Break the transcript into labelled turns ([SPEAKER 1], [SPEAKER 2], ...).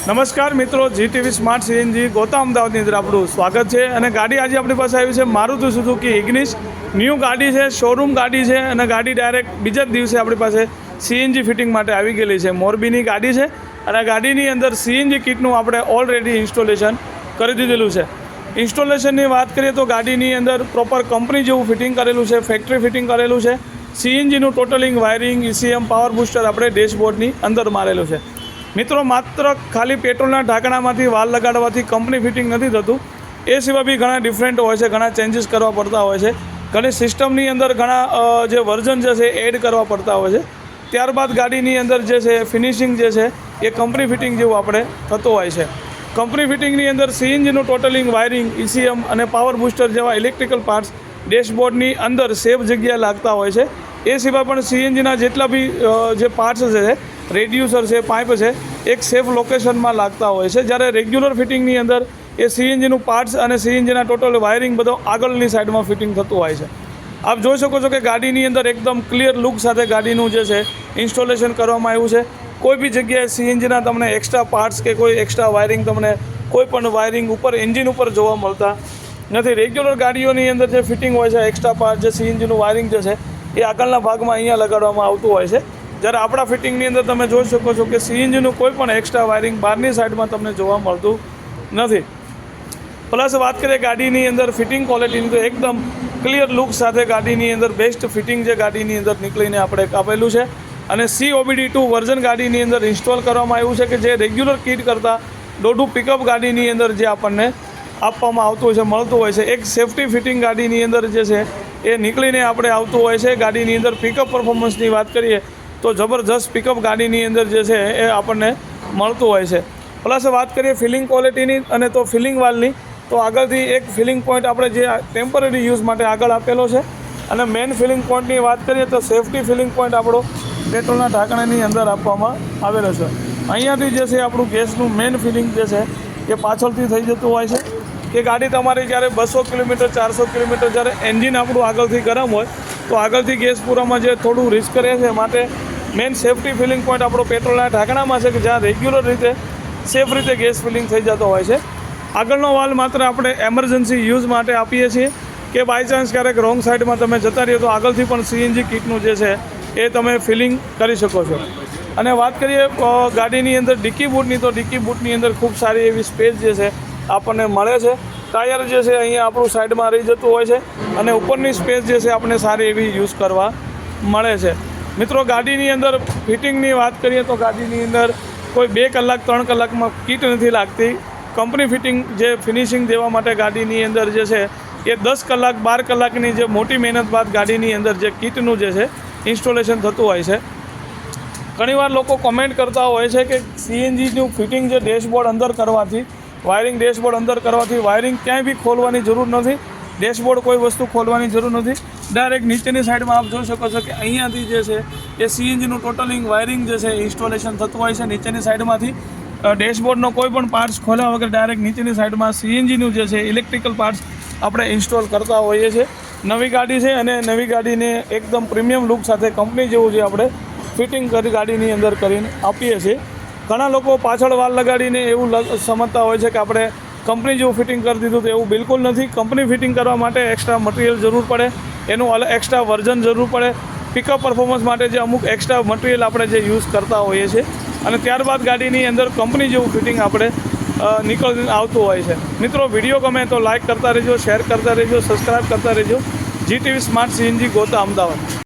[SPEAKER 1] નમસ્કાર મિત્રો, GTV smart CNG ગોતા અમદાવાદની અંદર આપણું સ્વાગત છે. અને ગાડી આજે આપણી પાસે આવી છે મારુતિ સુઝુકી ઇગ્નિસ. ન્યૂ ગાડી છે, શોરૂમ ગાડી છે અને ગાડી ડાયરેક્ટ બીજા જ દિવસે આપણી પાસે સીએનજી ફિટિંગ માટે આવી ગયેલી છે. મોરબીની ગાડી છે અને ગાડીની અંદર સીએનજી કિટનું આપણે ઓલરેડી ઇન્સ્ટોલેશન કરી દીધેલું છે. ઇન્સ્ટોલેશનની વાત કરીએ તો ગાડીની અંદર પ્રોપર કંપની જેવું ફિટિંગ કરેલું છે, ફેક્ટરી ફિટિંગ કરેલું છે. સીએનજીનું ટોટલિંગ વાયરિંગ, ECM, પાવર બૂસ્ટર આપણે ડેશબોર્ડની અંદર મારેલું છે. મિત્રો, માત્ર ખાલી પેટ્રોલના ઢાંકણામાંથી વાલ લગાડવાથી કંપની ફિટિંગ નથી થતું. એ સિવાય બી ઘણા ડિફરન્ટ હોય છે, ઘણા ચેન્જીસ કરવા પડતા હોય છે, ઘણી સિસ્ટમની અંદર ઘણા જે વર્ઝન છે એડ કરવા પડતા હોય છે. ત્યારબાદ ગાડીની અંદર જે છે ફિનિશિંગ જે છે એ કંપની ફિટિંગ જેવું આપણે થતું હોય છે. કંપની ફિટિંગની અંદર સીએનજીનું ટોટલિંગ વાયરિંગ, ECM અને પાવર બૂસ્ટર જેવા ઇલેક્ટ્રિકલ પાર્ટ્સ ડેશબોર્ડની અંદર સેફ જગ્યાએ લાગતા હોય છે. એ સિવાય પણ સીએનજીના જેટલા બી જે પાર્ટ્સ છે, રેડ્યુસર છે, પાઇપ છે, એક સેફ લોકેશનમાં લાગતા હોય છે. જ્યારે રેગ્યુલર ફિટિંગની અંદર એ સીએનજીનું પાર્ટ્સ અને સીએનજીના ટોટલ વાયરિંગ બધો આગળની સાઈડમાં ફિટિંગ થતું હોય છે. આપ જોઈ શકો છો કે ગાડીની અંદર એકદમ ક્લિયર લુક સાથે ગાડીનું જે છે ઇન્સ્ટોલેશન કરવામાં આવ્યું છે. કોઈ બી જગ્યાએ સીએનજીના તમને એક્સ્ટ્રા પાર્ટ્સ કે કોઈ એક્સ્ટ્રા વાયરિંગ તમને કોઈ પણ વાયરિંગ ઉપર એન્જિન ઉપર જોવા મળતા નથી. રેગ્યુલર ગાડીઓની અંદર જે ફિટિંગ હોય છે, એક્સ્ટ્રા પાર્ટ જે સીએનજીનું વાયરિંગ જે છે એ આગળના ભાગમાં અહીંયા લગાડવામાં આવતું હોય છે. જ્યારે આપણા ફિટિંગની અંદર તમે જોઈ શકો છો કે સીએનજીનું કોઈ પણ એક્સ્ટ્રા વાયરિંગ બહારની સાઈડમાં તમને જોવા મળતું નથી. પ્લસ વાત કરીએ ગાડીની અંદર ફિટિંગ ક્વોલિટીની તો એકદમ ક્લિયર લુક સાથે ગાડીની અંદર બેસ્ટ ફિટિંગ જે ગાડીની અંદર નીકળીને આપણે આપેલું છે. અને COBD2 વર્ઝન ગાડીની અંદર ઇન્સ્ટોલ કરવામાં આવ્યું છે કે જે રેગ્યુલર કિટ કરતાં દોઢું પિકઅપ ગાડીની અંદર જે આપણને આપવામાં આવતું હોય છે, મળતું હોય છે. એક સેફ્ટી ફિટિંગ ગાડીની અંદર જે છે એ નીકળીને આપણે આવતું હોય છે. ગાડીની અંદર પિકઅપ પરફોર્મન્સની વાત કરીએ તો જબરજસ્ત પિકઅપ ગાડીની અંદર જે છે એ આપણને મળતું હોય છે. પ્લસ વાત કરીએ ફિલિંગ ક્વોલિટીની અને તો ફિલિંગ વાલની, તો આગળથી એક ફિલિંગ પોઈન્ટ આપણે જે ટેમ્પરરી યુઝ માટે આગળ આપેલો છે. અને મેઇન ફિલિંગ પોઈન્ટની વાત કરીએ તો સેફ્ટી ફિલિંગ પોઈન્ટ આપણો પેટ્રોલના ઢાંકણાની અંદર આપવામાં આવેલો છે. અહીંયાથી જે છે આપણું ગેસનું મેઇન ફિલિંગ જે છે એ પાછળથી થઈ જતું હોય છે કે ગાડી તમારી જ્યારે 200 કિલોમીટર 400 કિલોમીટર જ્યારે એન્જિન આપણું આગળથી ગરમ હોય તો આગળથી ગેસ પૂરવામાં જે થોડું રિસ્ક રહે છે. માટે મેઇન સેફ્ટી ફિલિંગ પોઈન્ટ આપણો પેટ્રોલના ઢાંકણામાં છે કે જ્યાં રેગ્યુલર રીતે સેફ રીતે ગેસ ફિલિંગ થઈ જતો હોય છે. આગળનો વાલ માત્ર આપણે એમરજન્સી યુઝ માટે આપીએ છીએ કે બાય ચાન્સ ક્યારેક રોંગ સાઈડમાં તમે જતા રહીએ તો આગળથી પણ સીએનજી કિટનું જે છે એ તમે ફિલિંગ કરી શકો છો. અને વાત કરીએ ગાડીની અંદર ડિક્કી બૂટની, તો ડિક્કી બૂટની અંદર ખૂબ સારી એવી સ્પેસ જે છે આપણને મળે છે. ટાયર જે છે અહીંયા આપણું સાઈડમાં રહી જતું હોય છે અને ઉપરની સ્પેસ જે છે આપણે સારી એવી યુઝ કરવા મળે છે. મિત્રો, ગાડીની અંદર ફિટિંગની વાત કરીએ તો ગાડીની અંદર કોઈ 2 કલાક 3 કલાકમાં કિટ નથી લાગતી. કંપની ફિટિંગ જે ફિનિશિંગ દેવા માટે ગાડીની અંદર જે છે એ 10 કલાક 12 કલાકની જે મોટી મહેનત બાદ ગાડીની અંદર જે કિટનું જે છે ઇન્સ્ટોલેશન થતું હોય છે. ઘણીવાર લોકો કોમેન્ટ કરતા હોય છે કે સીએનજીનું ફિટિંગ જે ડેશબોર્ડ અંદર કરવાથી, વાયરિંગ ડેશબોર્ડ અંદર કરવાથી વાયરિંગ ક્યાંય બી ખોલવાની જરૂર નથી, ડેશબોર્ડ કોઈ વસ્તુ ખોલવાની જરૂર નથી. ડાયરેક્ટ નીચેની સાઈડમાં આપ જોઈ શકો છો કે અહીંયાથી જે છે એ સીએનજીનું ટોટલિંગ વાયરિંગ જે છે ઇન્સ્ટોલેશન થતું હોય છે. નીચેની સાઈડમાંથી ડેશબોર્ડનો કોઈ પણ પાર્ટ્સ ખોલ્યા વગર ડાયરેક્ટ નીચેની સાઈડમાં સીએનજીનું જે છે ઇલેક્ટ્રિકલ પાર્ટ્સ આપણે ઇન્સ્ટોલ કરતા હોઈએ છીએ. નવી ગાડી છે અને નવી ગાડીને એકદમ પ્રીમિયમ લુક સાથે કંપની જેવું જે આપણે ફિટિંગ કરી ગાડીની અંદર કરીને આપીએ છીએ. ઘણા લોકો પાછળ વાલ લગાડીને એવું સમજતા હોય છે કે આપણે કંપની જેવું ફિટિંગ કરી દીધું, તો એવું બિલકુલ નથી. કંપની ફિટિંગ કરવા માટે એક્સ્ટ્રા મટીરિયલ જરૂર પડે, એનું એક્સ્ટ્રા વર્ઝન જરૂર પડે. પિકઅપ પરફોર્મન્સ માટે જે અમુક એક્સ્ટ્રા મટીરિયલ આપણે જે યુઝ કરતા હોઈએ છીએ અને ત્યારબાદ ગાડીની અંદર કંપની જેવું ફિટિંગ આપણે નીકળીને આવતું હોય છે. મિત્રો, વિડીયો ગમે તો લાઇક કરતા રહેજો, શેર કરતા રહેજો, સબસ્ક્રાઈબ કરતા રહેજો. જીટીવી સ્માર્ટ સીએનજી ગોતા અમદાવાદ.